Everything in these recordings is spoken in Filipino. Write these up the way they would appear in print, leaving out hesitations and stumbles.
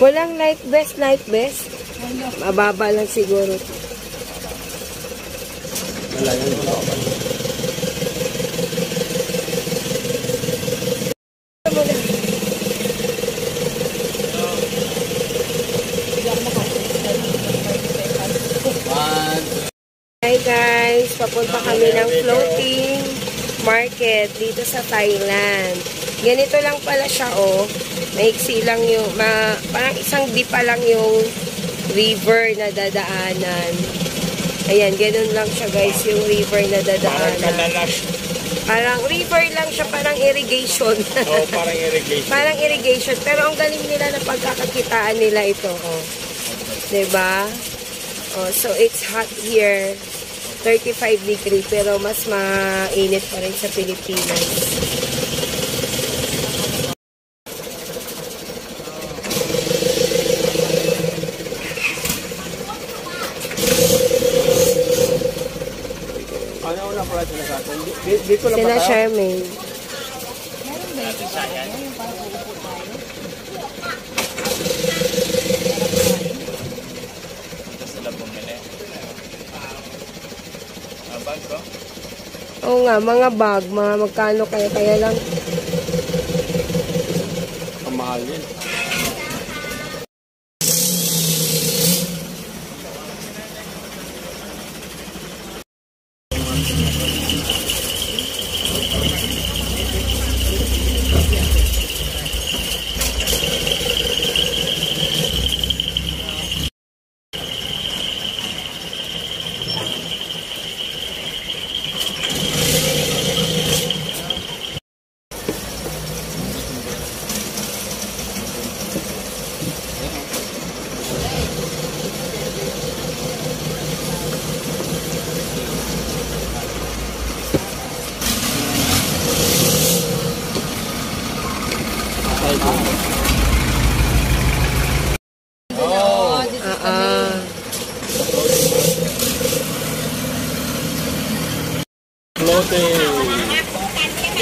Walang light vest, light vest. Mababa lang siguro. Wala yan. Hi guys, papunta kami ng floating market dito sa Thailand. Ganito lang pala siya, oh. Maiksi lang yung, parang isang dipa lang yung river na dadaanan. Ayan, ganun lang siya guys, yung river na dadaanan. Parang river lang siya, parang irrigation. Oo, parang irrigation. Parang irrigation, pero ang galing nila na pagkakakitaan nila ito, oh. Diba? Oh, so it's hot here. 35 degree, pero mas mainit pa rin sa Pilipinas. Ano na pala sila sa atin? Dito lang sila ba tayo? Charmaine. Meron ba ito sa akin? Yung parang uupo tayo. Ito sila bumili. Bag ko? Oo nga, mga bag, mga magkano kaya lang. Ang mahal din.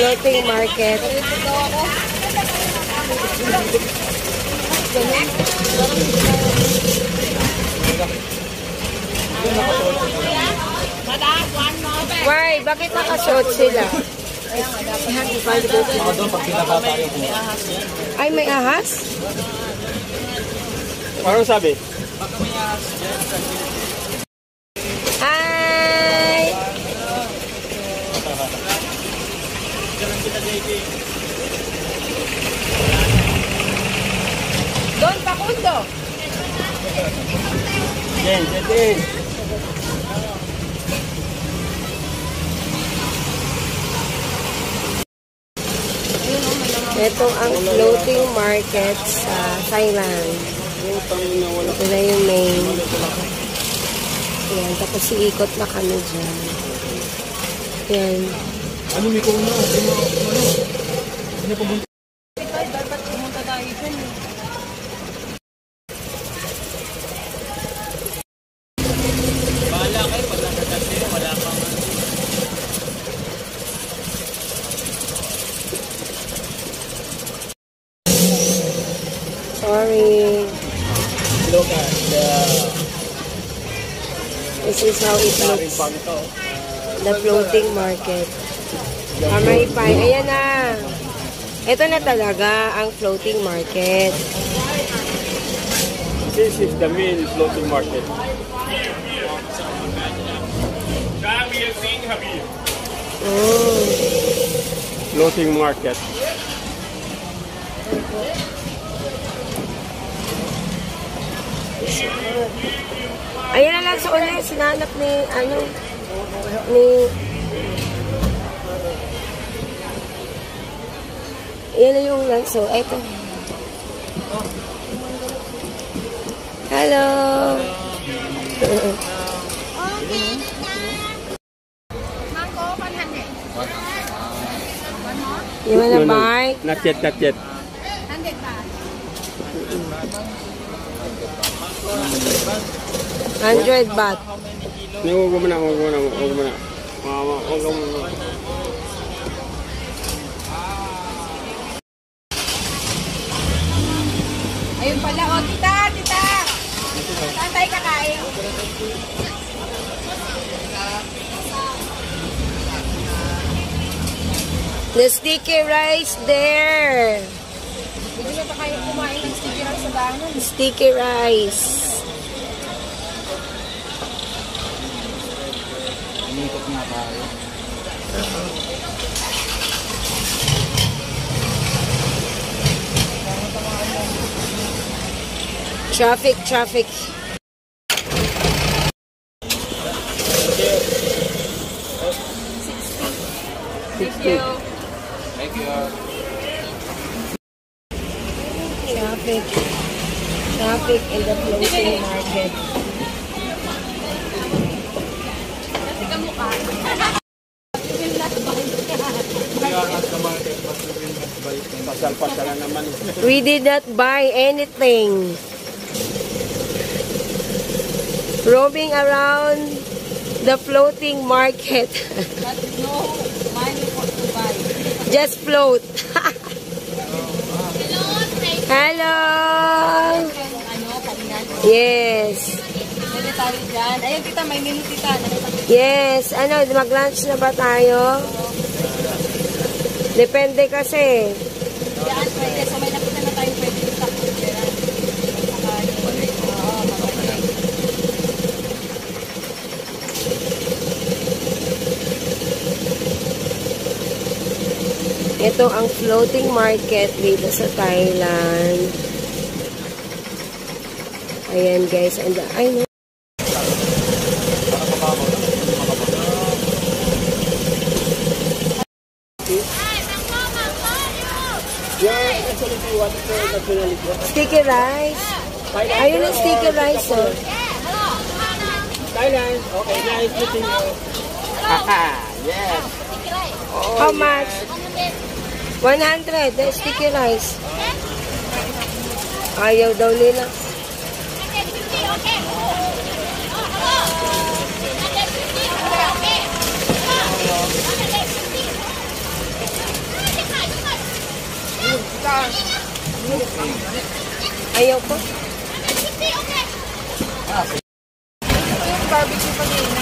Floating market. Why? Bakit nakasuot sila? Ay, may ahas? Parang sabi? Hi! Don Pakundo! Jen, Jen. Ito ang floating market sa Thailand. Ito na yung main. Ayan, tapos iikot na kami dyan. Ayan. Ano may kung ano? Ano pumunta? Dapat pumunta tayo dyan. Bahala kayo pag nakatasi, wala pang Sorry. look at This is how it looks. The floating market. Amaripay. Ayan na. Ito na talaga ang floating market. This is the main floating market. Oh. Floating market. Ayan na lang sa una yung sinanap ni, yan na yung lanso. Eto. Hello! You wanna buy? Not yet, not yet. 100 baht. Huwag mo na, huwag mo na, huwag mo na. Huwag mo na. Ayun pala, The sticky rice there. Hindi na pa kayo kumain ng sticky rice sa daanan. Sticky rice. Umikot nga tayo. Traffic, traffic. Thank you. Thank you. Traffic. Traffic in the floating market. Kasi kamukha. You will not buy. Kaya at the market, pasal-pasalan naman. We did not buy anything. Roaming around the floating market. But no money for to buy. Just float. Hello. Ano, kainan. Yes. Dali tayo dyan. Ayun, tita, may menu, tita. Yes. Ano, mag-lunch na ba tayo? Depende kasi. Yan, pwede. So, may nakita na tayong pwede sa kuliran. Oo, makakita. Ito ang floating market dito sa Thailand. Ayan guys. And, ay, no. Sticky rice. Ayun ang sticky rice, oh. Thailand. Okay, nice meeting you. Haha, yes. How much? 100. The sticky rice. Ayaw daw nila. Ayaw po. Ito yung barbecue kanina.